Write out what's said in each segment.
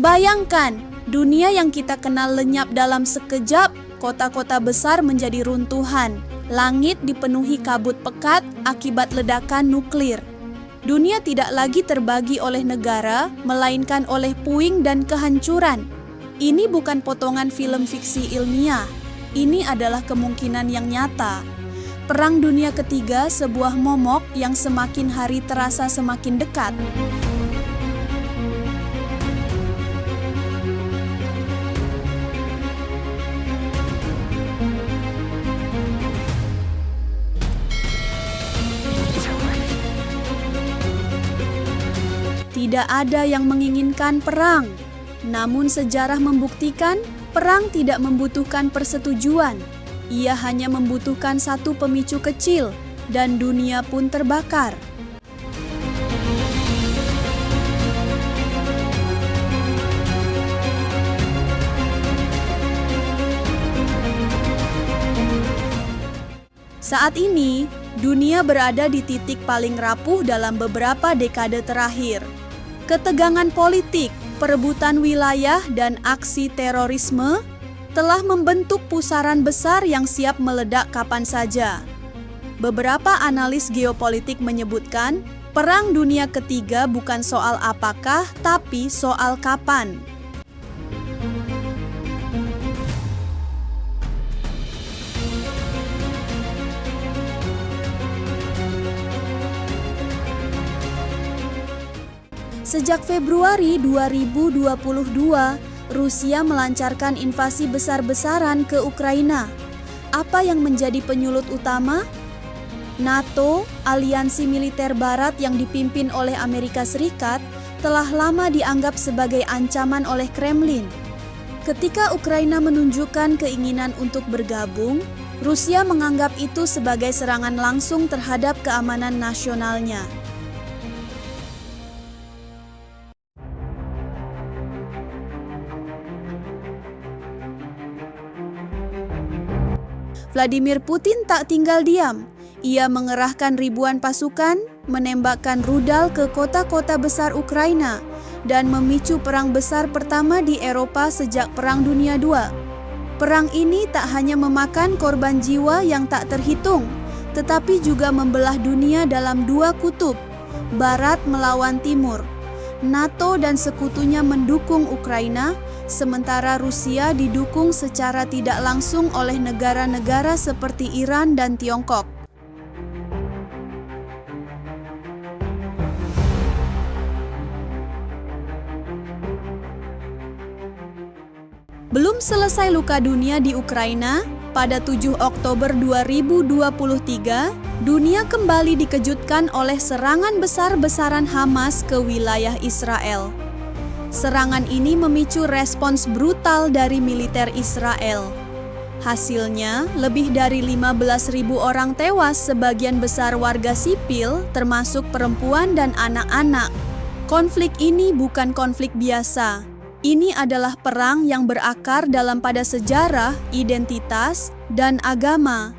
Bayangkan, dunia yang kita kenal lenyap dalam sekejap, kota-kota besar menjadi runtuhan, langit dipenuhi kabut pekat akibat ledakan nuklir. Dunia tidak lagi terbagi oleh negara, melainkan oleh puing dan kehancuran. Ini bukan potongan film fiksi ilmiah, ini adalah kemungkinan yang nyata. Perang Dunia Ketiga sebuah momok yang semakin hari terasa semakin dekat. Tidak ada yang menginginkan perang, namun sejarah membuktikan perang tidak membutuhkan persetujuan. Ia hanya membutuhkan satu pemicu kecil, dan dunia pun terbakar. Saat ini, dunia berada di titik paling rapuh dalam beberapa dekade terakhir. Ketegangan politik, perebutan wilayah, dan aksi terorisme telah membentuk pusaran besar yang siap meledak kapan saja. Beberapa analis geopolitik menyebutkan, Perang Dunia Ketiga bukan soal apakah, tapi soal kapan. Sejak Februari 2022, Rusia melancarkan invasi besar-besaran ke Ukraina. Apa yang menjadi penyulut utama? NATO, aliansi militer barat yang dipimpin oleh Amerika Serikat, telah lama dianggap sebagai ancaman oleh Kremlin. Ketika Ukraina menunjukkan keinginan untuk bergabung, Rusia menganggap itu sebagai serangan langsung terhadap keamanan nasionalnya. Vladimir Putin tak tinggal diam. Ia mengerahkan ribuan pasukan, menembakkan rudal ke kota-kota besar Ukraina, dan memicu perang besar pertama di Eropa sejak Perang Dunia II. Perang ini tak hanya memakan korban jiwa yang tak terhitung, tetapi juga membelah dunia dalam dua kutub, Barat melawan Timur. NATO dan sekutunya mendukung Ukraina, sementara Rusia didukung secara tidak langsung oleh negara-negara seperti Iran dan Tiongkok. Belum selesai luka dunia di Ukraina, pada 7 Oktober 2023, dunia kembali dikejutkan oleh serangan besar-besaran Hamas ke wilayah Israel. Serangan ini memicu respons brutal dari militer Israel. Hasilnya, lebih dari 15.000 orang tewas, sebagian besar warga sipil, termasuk perempuan dan anak-anak. Konflik ini bukan konflik biasa. Ini adalah perang yang berakar dalam pada sejarah, identitas, dan agama.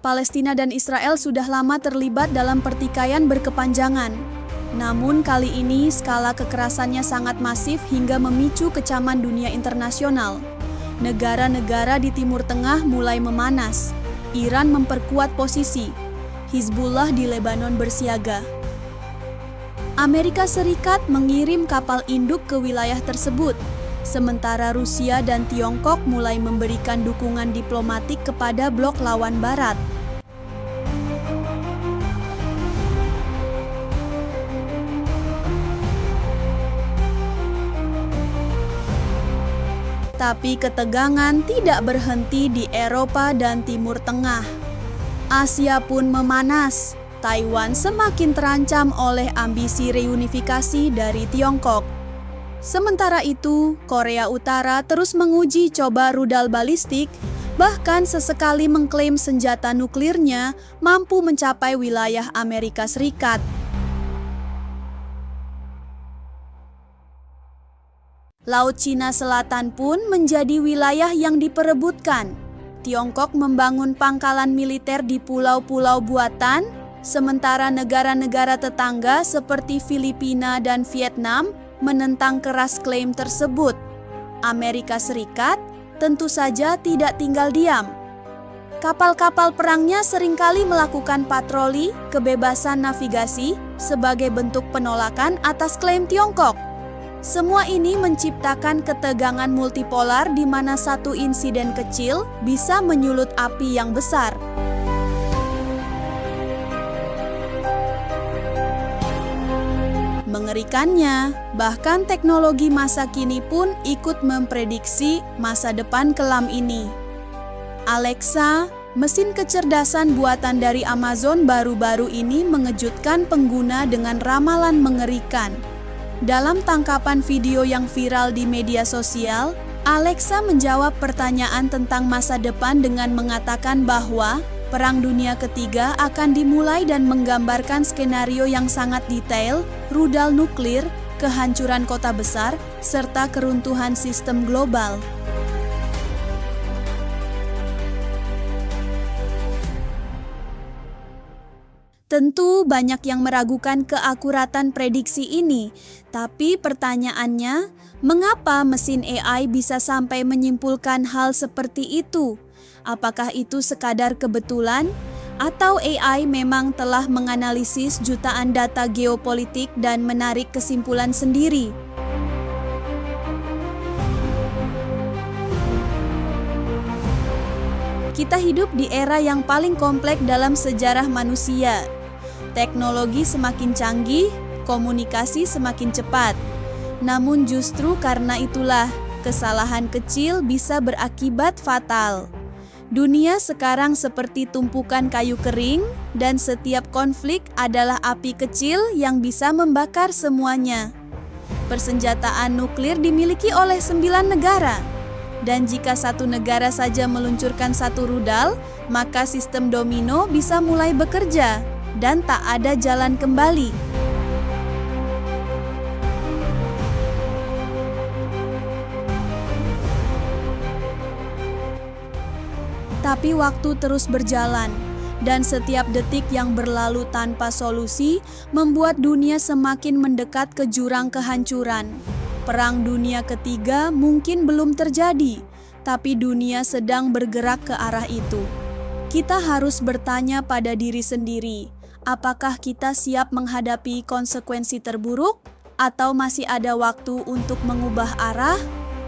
Palestina dan Israel sudah lama terlibat dalam pertikaian berkepanjangan. Namun kali ini skala kekerasannya sangat masif hingga memicu kecaman dunia internasional. Negara-negara di Timur Tengah mulai memanas. Iran memperkuat posisi. Hizbullah di Lebanon bersiaga. Amerika Serikat mengirim kapal induk ke wilayah tersebut, sementara Rusia dan Tiongkok mulai memberikan dukungan diplomatik kepada blok lawan Barat. Tapi ketegangan tidak berhenti di Eropa dan Timur Tengah. Asia pun memanas. Taiwan semakin terancam oleh ambisi reunifikasi dari Tiongkok. Sementara itu, Korea Utara terus menguji coba rudal balistik, bahkan sesekali mengklaim senjata nuklirnya mampu mencapai wilayah Amerika Serikat. Laut Cina Selatan pun menjadi wilayah yang diperebutkan. Tiongkok membangun pangkalan militer di pulau-pulau buatan, sementara negara-negara tetangga seperti Filipina dan Vietnam menentang keras klaim tersebut. Amerika Serikat tentu saja tidak tinggal diam. Kapal-kapal perangnya seringkali melakukan patroli kebebasan navigasi sebagai bentuk penolakan atas klaim Tiongkok. Semua ini menciptakan ketegangan multipolar di mana satu insiden kecil bisa menyulut api yang besar. Mengerikannya, bahkan teknologi masa kini pun ikut memprediksi masa depan kelam ini. Alexa, mesin kecerdasan buatan dari Amazon baru-baru ini mengejutkan pengguna dengan ramalan mengerikan. Dalam tangkapan video yang viral di media sosial, Alexa menjawab pertanyaan tentang masa depan dengan mengatakan bahwa Perang Dunia Ketiga akan dimulai dan menggambarkan skenario yang sangat detail, rudal nuklir, kehancuran kota besar, serta keruntuhan sistem global. Tentu banyak yang meragukan keakuratan prediksi ini, tapi pertanyaannya, mengapa mesin AI bisa sampai menyimpulkan hal seperti itu? Apakah itu sekadar kebetulan? Atau AI memang telah menganalisis jutaan data geopolitik dan menarik kesimpulan sendiri? Kita hidup di era yang paling kompleks dalam sejarah manusia. Teknologi semakin canggih, komunikasi semakin cepat. Namun justru karena itulah, kesalahan kecil bisa berakibat fatal. Dunia sekarang seperti tumpukan kayu kering, dan setiap konflik adalah api kecil yang bisa membakar semuanya. Persenjataan nuklir dimiliki oleh 9 negara. Dan jika satu negara saja meluncurkan satu rudal, maka sistem domino bisa mulai bekerja dan tak ada jalan kembali. Tapi waktu terus berjalan, dan setiap detik yang berlalu tanpa solusi membuat dunia semakin mendekat ke jurang kehancuran. Perang Dunia Ketiga mungkin belum terjadi, tapi dunia sedang bergerak ke arah itu. Kita harus bertanya pada diri sendiri, apakah kita siap menghadapi konsekuensi terburuk, atau masih ada waktu untuk mengubah arah?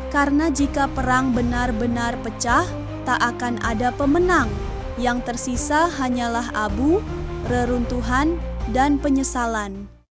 Karena jika perang benar-benar pecah, tak akan ada pemenang. Yang tersisa hanyalah abu, reruntuhan, dan penyesalan.